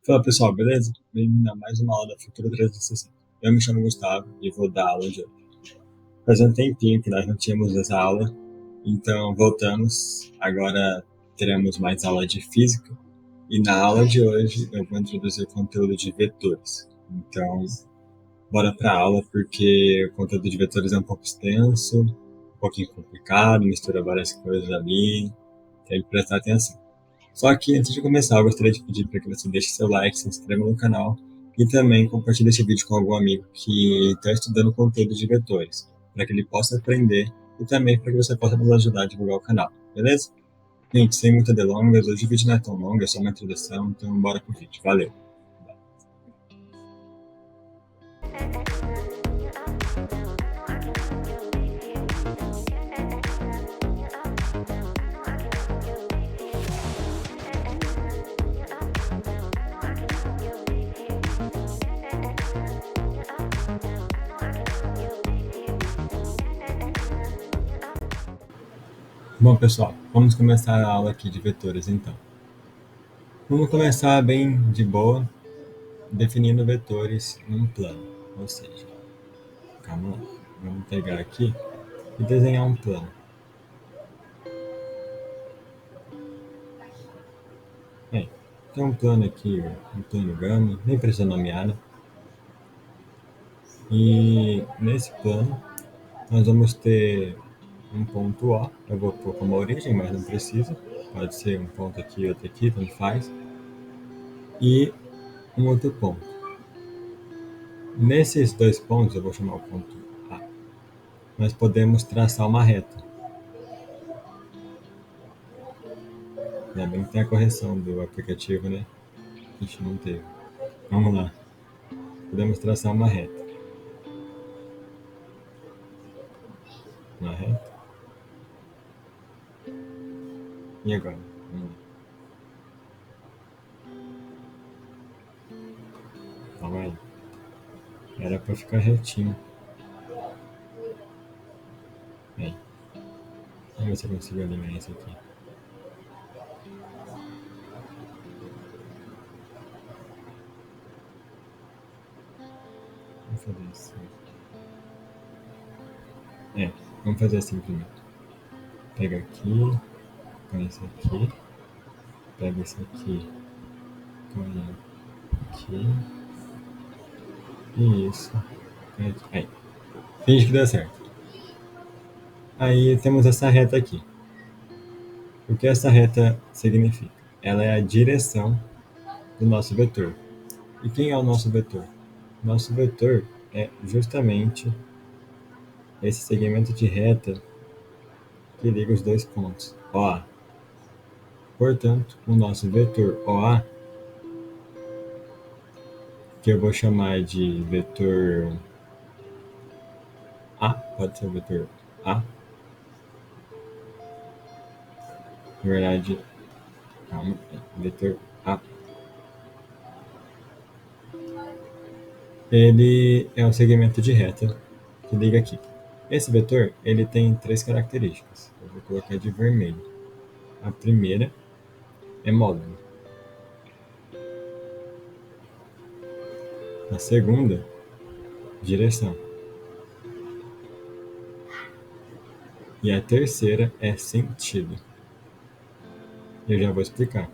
Fala pessoal, beleza? Bem-vindo a mais uma aula da Futura 360. Eu me chamo Gustavo e vou dar aula de hoje. Faz um tempinho que nós não tínhamos essa aula, então voltamos. Agora teremos mais aula de física e na aula de hoje eu vou introduzir o conteúdo de vetores. Então, bora para a aula porque o conteúdo de vetores é um pouco extenso, um pouquinho complicado, mistura várias coisas ali, tem que prestar atenção. Só que antes de começar, eu gostaria de pedir para que você deixe seu like, se inscreva no canal e também compartilhe esse vídeo com algum amigo que está estudando conteúdo de vetores, para que ele possa aprender e também para que você possa nos ajudar a divulgar o canal, beleza? Gente, sem muitas delongas, hoje o vídeo não é tão longo, é só uma introdução, então bora pro vídeo. Valeu! Bom, pessoal, vamos começar a aula aqui de vetores, então. Vamos começar bem de boa, definindo vetores num plano, ou seja, calma lá, vamos pegar aqui e desenhar um plano. Bem, tem um plano aqui, um plano gama, nem precisa nomear, né? E nesse plano nós vamos ter um ponto O, eu vou pôr como origem, mas não precisa, pode ser um ponto aqui, outro aqui, tanto faz, e um outro ponto. Nesses dois pontos, eu vou chamar o ponto A, nós podemos traçar uma reta. Ainda bem que tem a correção do aplicativo, né? A gente não teve. Vamos lá. Podemos traçar uma reta. Uma reta. E agora? Vamos lá. Calma aí. Era para ficar retinho. Bem, vamos ver se eu consigo alinhar isso aqui. Vamos fazer assim. Vamos fazer assim primeiro. Pega aqui, põe isso aqui, pega isso aqui, põe aqui, e isso. Põe aqui. Aí, finge que deu certo. Aí temos essa reta aqui. O que essa reta significa? Ela é a direção do nosso vetor. E quem é o nosso vetor? Nosso vetor é justamente esse segmento de reta que liga os dois pontos, OA. Portanto, o nosso vetor OA, que eu vou chamar de vetor A, pode ser o vetor A. Na verdade, calma, vetor A. Ele é um segmento de reta que liga aqui. Esse vetor, ele tem três características. Eu vou colocar de vermelho. A primeira é módulo. A segunda, direção. E a terceira é sentido. Eu já vou explicar.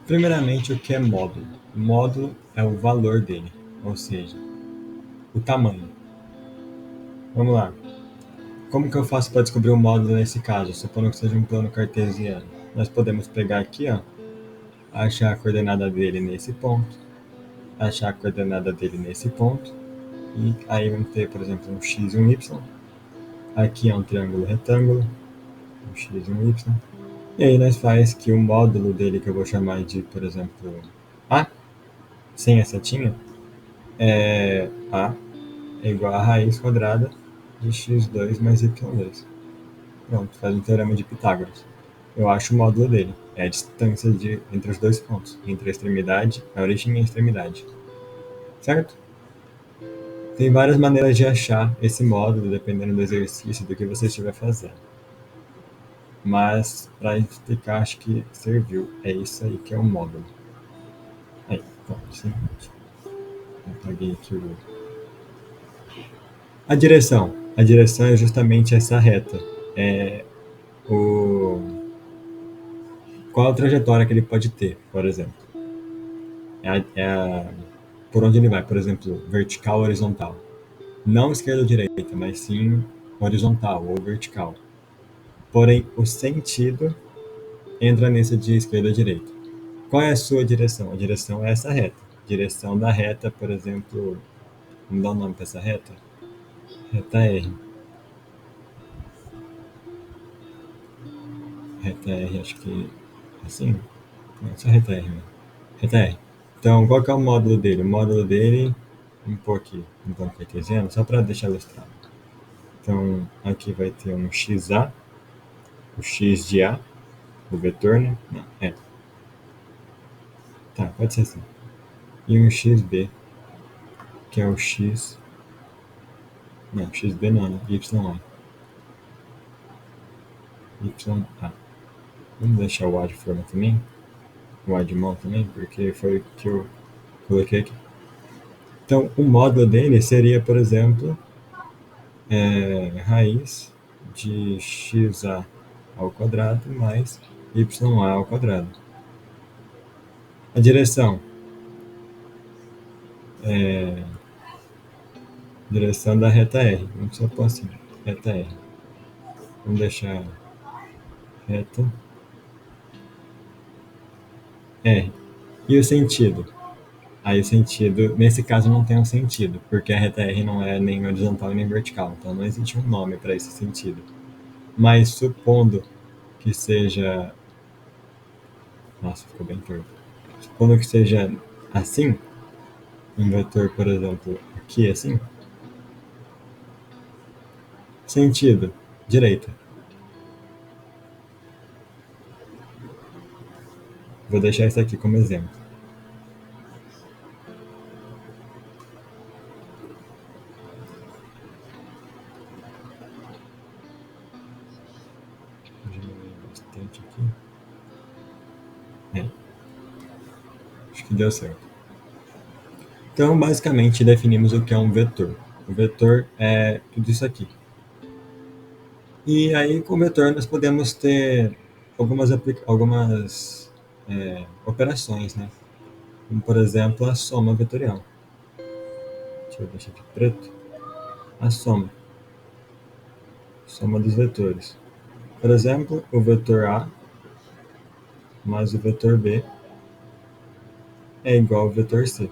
Primeiramente, o que é módulo? O módulo é o valor dele, ou seja, o tamanho. Vamos lá. Como que eu faço para descobrir o módulo nesse caso, supondo que seja um plano cartesiano? Nós podemos pegar aqui, ó, achar a coordenada dele nesse ponto, achar a coordenada dele nesse ponto, e aí vamos ter, por exemplo, um x e um y. Aqui é um triângulo retângulo, um x e um y. E aí nós faz que o módulo dele, que eu vou chamar de, por exemplo, A, sem a setinha, A é igual a raiz quadrada de x2 mais y2. Pronto, faz um teorema de Pitágoras. Eu acho o módulo dele. É a distância entre os dois pontos, entre a extremidade, a origem e a extremidade. Certo? Tem várias maneiras de achar esse módulo, dependendo do exercício, do que você estiver fazendo. mas para explicar acho que serviu. É isso aí que é o módulo. Aí, pronto, sim. Apaguei aqui o... A direção. A direção é justamente essa reta. É o... Qual a trajetória que ele pode ter, por exemplo? Por onde ele vai, por exemplo, vertical ou horizontal. Não esquerda ou direita, mas sim horizontal ou vertical. Porém, o sentido entra nesse de esquerda ou direita. Qual é a sua direção? A direção é essa reta. Direção da reta, por exemplo, vamos dar um nome para essa reta? Reta R. Reta R, acho que assim. Não, só reta R mesmo. Reta R. Então, qual que é o módulo dele? O módulo dele, vamos pôr aqui um ponto cartesiano, só para deixar ilustrado. Então, aqui vai ter um XA, o X de A, o vetor, né? Não, tá, pode ser assim. E um XB, que é o X. Não, XB não, né? YA. YA. Vamos deixar o A de forma também, o A de mão também, porque foi o que eu coloquei aqui. Então, o módulo dele seria, por exemplo, raiz de xa ao quadrado mais ya ao quadrado. A direção é direção da reta R. Vamos só pôr assim, reta R. Vamos deixar reta R. E o sentido? Aí o sentido, nesse caso não tem um sentido, porque a reta R não é nem horizontal nem vertical, então não existe um nome para esse sentido. Mas supondo que seja... Nossa, ficou bem torto. Supondo que seja assim, um vetor, por exemplo, aqui assim, sentido, direita. Vou deixar isso aqui como exemplo. Vou diminuir bastante aqui. Acho que deu certo. Então, basicamente, definimos o que é um vetor. O vetor é tudo isso aqui. E aí, com o vetor, nós podemos ter algumas operações, né? Como, por exemplo, a soma vetorial. Deixa eu deixar aqui preto. A soma. Soma dos vetores. Por exemplo, o vetor A mais o vetor B é igual ao vetor C.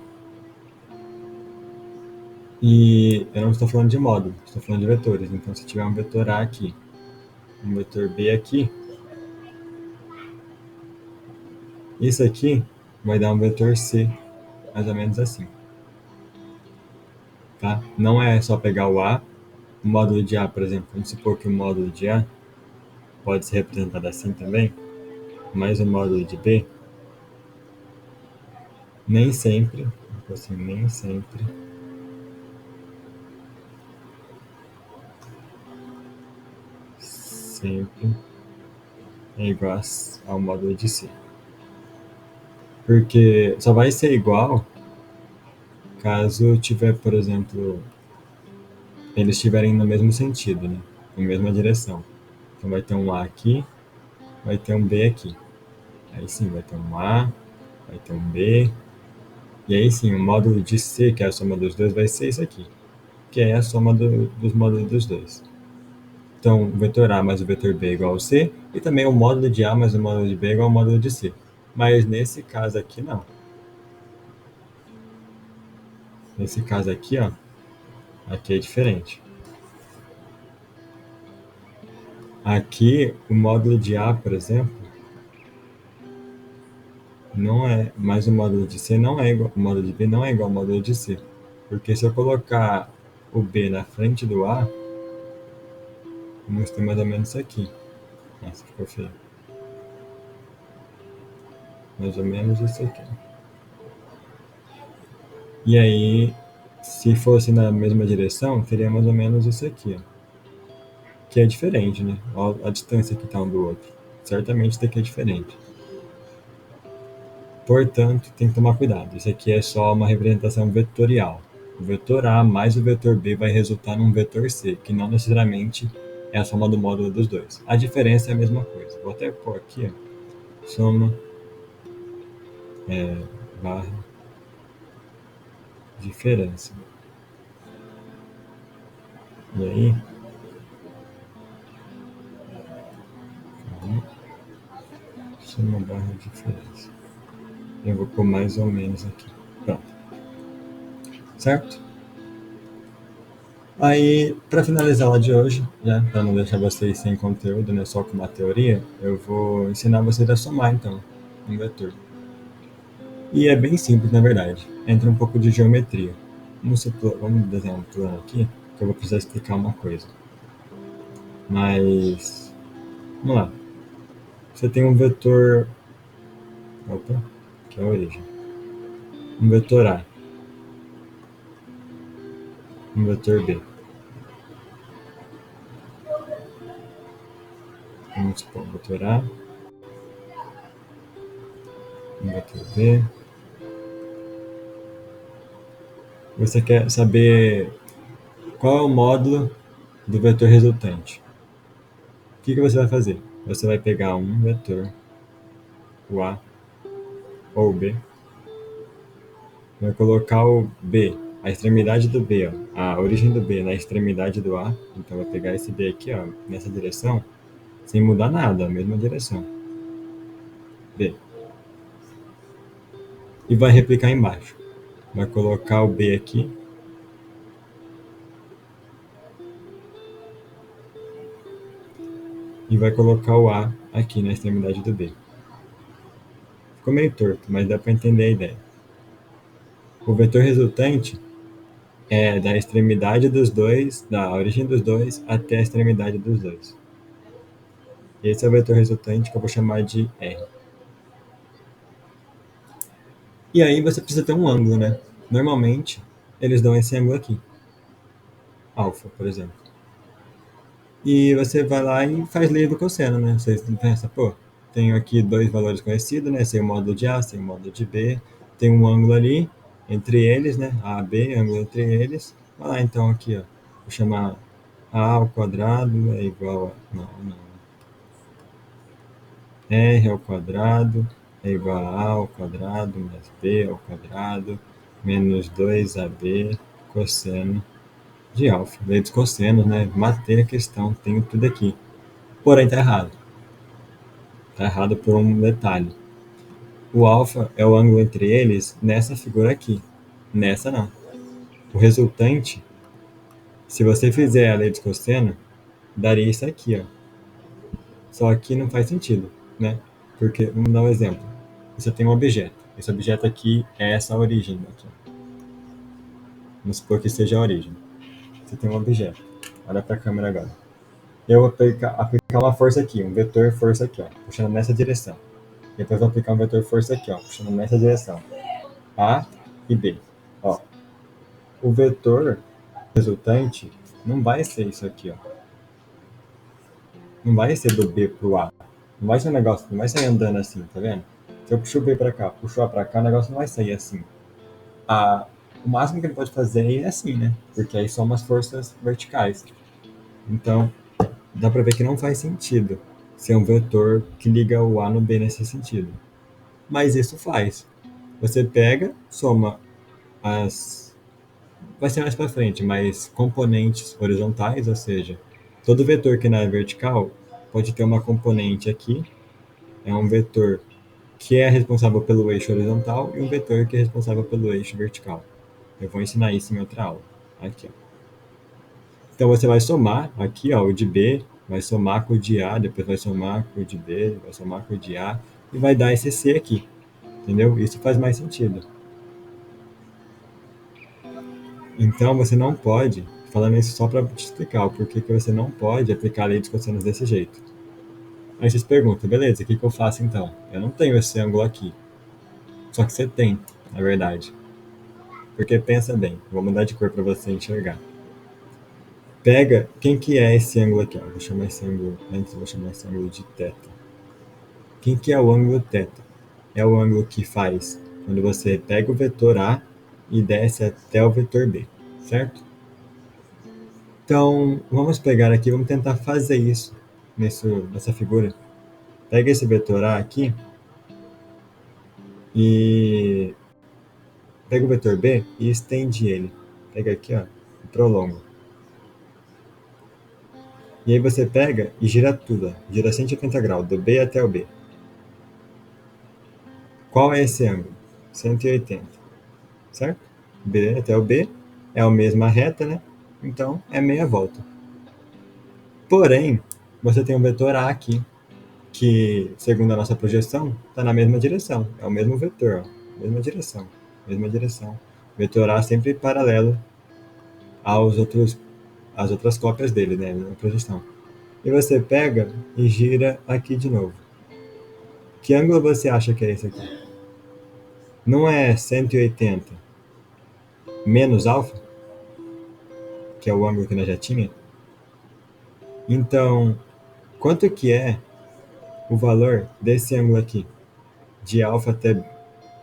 E eu não estou falando de módulo, estou falando de vetores. Então, se tiver um vetor A aqui, um vetor B aqui, isso aqui vai dar um vetor C, mais ou menos assim. Tá? Não é só pegar o A, o módulo de A, por exemplo, vamos supor que o módulo de A pode ser representado assim também, mas o módulo de B, nem sempre, assim, nem sempre, sempre é igual ao módulo de C. Porque só vai ser igual caso tiver, por exemplo, eles estiverem no mesmo sentido, né? Na mesma direção. Então vai ter um A aqui, vai ter um B aqui. Aí sim, vai ter um A, vai ter um B. E aí sim, o módulo de C, que é a soma dos dois, vai ser isso aqui, que é a soma dos módulos dos dois. Então, o vetor A mais o vetor B é igual ao C, e também o módulo de A mais o módulo de B é igual ao módulo de C. Mas nesse caso aqui, não. Nesse caso aqui, ó, aqui é diferente. Aqui, o módulo de A, por exemplo, não é, mas o módulo de C não é igual, o módulo de B não é igual ao módulo de C. Porque se eu colocar o B na frente do A, vamos ter mais ou menos isso aqui. Nossa, ficou feio. Mais ou menos isso aqui. E aí, se fosse na mesma direção, teria mais ou menos isso aqui, ó. que é diferente, né? Olha a distância que está um do outro. Certamente isso aqui é diferente. Portanto, tem que tomar cuidado. Isso aqui é só uma representação vetorial. O vetor A mais o vetor B vai resultar num vetor C, que não necessariamente é a soma do módulo dos dois. A diferença é a mesma coisa. Vou até pôr aqui, ó, soma barra diferença. E aí, soma barra diferença. Eu vou pôr mais ou menos aqui. Pronto. Certo? Aí, para finalizar a aula de hoje, né, para não deixar vocês sem conteúdo, né, só com uma teoria, eu vou ensinar vocês a somar, então, um vetor. E é bem simples, na verdade. Entra um pouco de geometria. Vamos desenhar um plano aqui, que eu vou precisar explicar uma coisa. Mas, vamos lá. Você tem um vetor... Opa, que é a origem. Um vetor A. Um vetor B. Vamos supor um vetor A. Um vetor B. Você quer saber qual é o módulo do vetor resultante. O que você vai fazer? Você vai pegar um vetor, o A ou o B, vai colocar o B, a extremidade do B, ó, a origem do B na extremidade do A, então vai pegar esse B aqui, ó, nessa direção, sem mudar nada, a mesma direção, B, e vai replicar embaixo. Vai colocar o B aqui, e vai colocar o A aqui na extremidade do B. Ficou meio torto, mas dá para entender a ideia. O vetor resultante é da extremidade dos dois, da origem dos dois até a extremidade dos dois. Esse é o vetor resultante que eu vou chamar de R. E aí você precisa ter um ângulo, né? Normalmente, eles dão esse ângulo aqui, alfa, por exemplo. E você vai lá e faz lei do cosseno, né? Você pensa, pô, tenho aqui dois valores conhecidos, né? Sei o módulo de A, sei o módulo de B, tem um ângulo ali entre eles, né? A, B, ângulo entre eles. Vai lá então aqui, ó. Vou chamar A ao quadrado é igual a... Não. R ao quadrado é igual a ao quadrado mais B ao quadrado menos 2AB cosseno de alfa. Lei dos cossenos, né? Matei a questão, tenho tudo aqui. Porém, tá errado. Tá errado por um detalhe. O alfa é o ângulo entre eles nessa figura aqui. Nessa não. O resultante, se você fizer a lei dos cosseno, daria isso aqui, ó. Só que não faz sentido, né? Porque, vamos dar um exemplo. Você tem um objeto. Esse objeto aqui é essa origem aqui. Vamos supor que seja a origem. Você tem um objeto. Olha para a câmera agora. Eu vou aplicar uma força aqui, um vetor força aqui, ó, puxando nessa direção. Depois vou aplicar um vetor força aqui, ó, puxando nessa direção. A e B. Ó, o vetor resultante não vai ser isso aqui, ó. Não vai ser do B pro A. Não vai ser um negócio, não vai sair andando assim, tá vendo? Se eu puxo o B para cá, puxo o A para cá, o negócio não vai sair assim. O máximo que ele pode fazer é assim, né? Porque aí são umas forças verticais. Então, dá para ver que não faz sentido ser um vetor que liga o A no B nesse sentido. Mas isso faz. Você pega, soma as... Vai ser mais para frente, mas componentes horizontais, ou seja, todo vetor que não é vertical pode ter uma componente aqui, é um vetor que é responsável pelo eixo horizontal e um vetor que é responsável pelo eixo vertical. Eu vou ensinar isso em outra aula. Aqui, ó. Então você vai somar aqui, ó, o de B, vai somar com o de A, depois vai somar com o de B, vai somar com o de A e vai dar esse C aqui. Entendeu? Isso faz mais sentido. Então você não pode, falando isso só para te explicar o porquê que você não pode aplicar a lei dos cossenos desse jeito. Aí vocês perguntam, beleza, o que eu faço então? Eu não tenho esse ângulo aqui. Só que você tem, na verdade. Porque pensa bem, vou mudar de cor para você enxergar. pega, quem que é esse ângulo aqui? Ó? Vou chamar esse ângulo, antes eu vou chamar esse ângulo de θ. Quem que é o ângulo θ? É o ângulo que faz quando você pega o vetor A e desce até o vetor B, certo? Então, vamos pegar aqui, vamos tentar fazer isso nessa figura. Pega esse vetor A aqui e pega o vetor B e estende ele. Pega aqui, ó, e prolonga. E aí você pega e gira tudo, ó. Gira 180 graus, do B até o B. Qual é esse ângulo? 180, certo? B até o B é a mesma reta, né? Então, é meia volta. Porém, você tem um vetor A aqui, que, segundo a nossa projeção, está na mesma direção. É o mesmo vetor, ó. Mesma direção. Mesma direção. Vetor A sempre paralelo às outras cópias dele, né? Na projeção. E você pega e gira aqui de novo. Que ângulo você acha que é esse aqui? Não é 180 menos alfa, que é o ângulo que nós já tinha? Então, quanto que é o valor desse ângulo aqui? De alfa até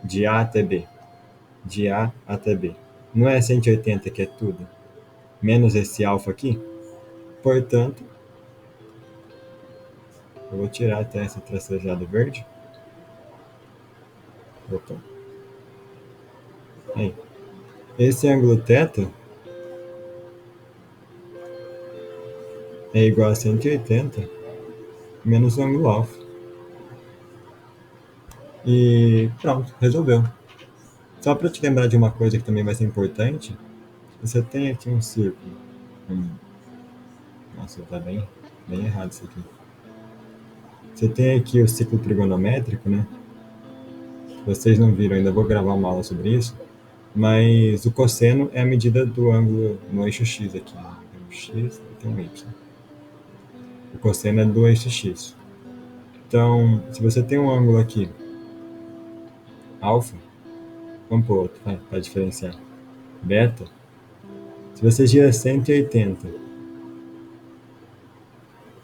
de A até B. De A até B. Não é 180 que é tudo? Menos esse alfa aqui? Portanto, eu vou tirar até esse tracejado verde. Opa. Aí. Esse ângulo θ é igual a 180 menos o ângulo alfa. E pronto, resolveu. Só para te lembrar de uma coisa que também vai ser importante, você tem aqui um círculo. Nossa, tá bem errado isso aqui. Você tem aqui o ciclo trigonométrico, né? Vocês não viram ainda, vou gravar uma aula sobre isso. Mas o cosseno é a medida do ângulo no eixo x aqui. Né? Tem um x e tem um y. O cosseno é do eixo x. Então, se você tem um ângulo aqui, alfa, vamos para outro, para diferenciar. Beta, se você gira 180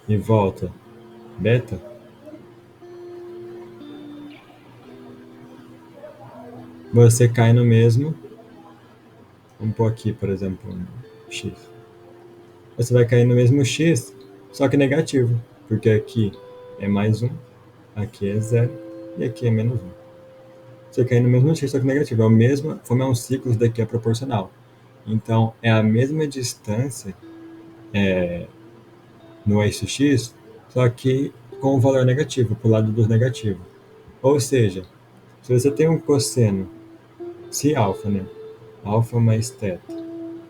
e volta beta, você cai no mesmo. Vamos pôr aqui, por exemplo, um x. Você vai cair no mesmo x, só que negativo, porque aqui é mais 1, aqui é 0 e aqui é menos 1. Você cai no mesmo x, só que negativo. É o mesmo, como é um ciclo, isso daqui é proporcional. Então, é a mesma distância no eixo x, só que com o valor negativo, para o lado do negativo. Ou seja, se você tem um cosseno, se alfa, né? Alfa mais θ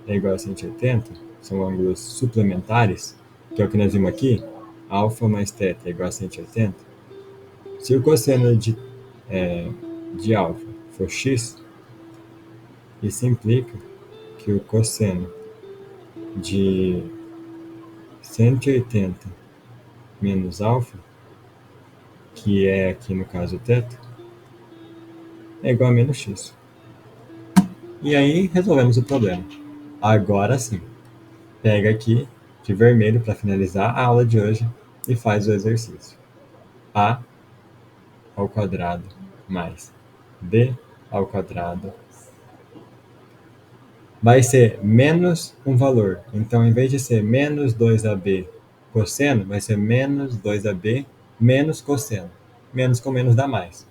é igual a 180, são ângulos suplementares, que é o que nós vimos aqui, alfa mais θ é igual a 180. Se o cosseno de alfa for x, isso implica que o cosseno de 180 menos alfa, que é aqui no caso θ, é igual a menos x. E aí resolvemos o problema. Agora sim, pega aqui de vermelho para finalizar a aula de hoje e faz o exercício. A ao quadrado mais b ao quadrado vai ser menos um valor. Então, em vez de ser menos 2ab cosseno, vai ser menos 2ab menos cosseno. Menos com menos dá mais.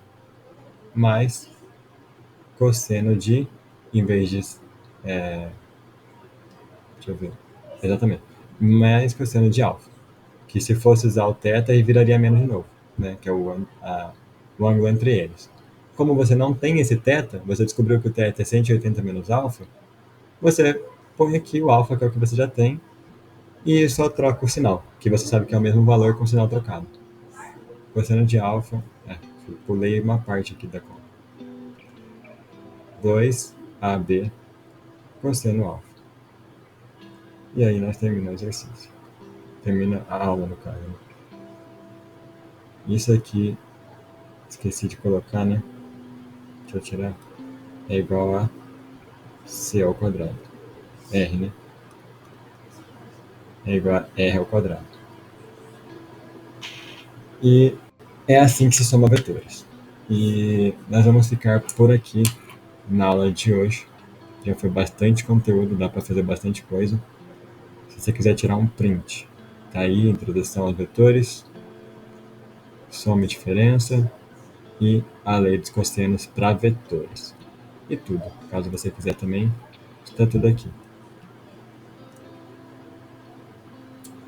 Mais cosseno de, em vez de... deixa eu ver. Exatamente. Mais cosseno de alfa. Que se fosse usar o θ, aí viraria menos de novo. Né? Que é o ângulo entre eles. Como você não tem esse θ, você descobriu que o θ é 180 menos alfa, você põe aqui o alfa, que é o que você já tem, e só troca o sinal, que você sabe que é o mesmo valor com o sinal trocado. Cosseno de alfa, pulei uma parte aqui da conta. 2ab cosseno alfa. E aí nós terminamos o exercício. Termina a aula, no caso. Isso aqui, esqueci de colocar, né? Deixa eu tirar. É igual a c ao quadrado. R, né? é igual a r ao quadrado. E é assim que se soma vetores. E nós vamos ficar por aqui na aula de hoje. Já foi bastante conteúdo, dá para fazer bastante coisa. Se você quiser tirar um print, tá aí, introdução aos vetores, soma e diferença e a lei dos cossenos para vetores. E tudo. Caso você quiser também, está tudo aqui.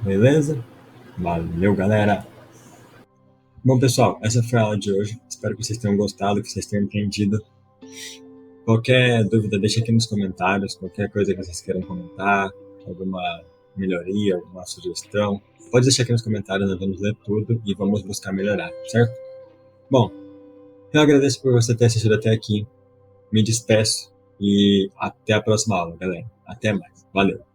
Beleza? Valeu, galera! Bom, pessoal, essa foi a aula de hoje. Espero que vocês tenham gostado, que vocês tenham entendido. Qualquer dúvida, deixa aqui nos comentários. Qualquer coisa que vocês queiram comentar, alguma melhoria, alguma sugestão, pode deixar aqui nos comentários, nós vamos ler tudo e vamos buscar melhorar, certo? Bom, eu agradeço por você ter assistido até aqui. Me despeço e até a próxima aula, galera. Até mais. Valeu!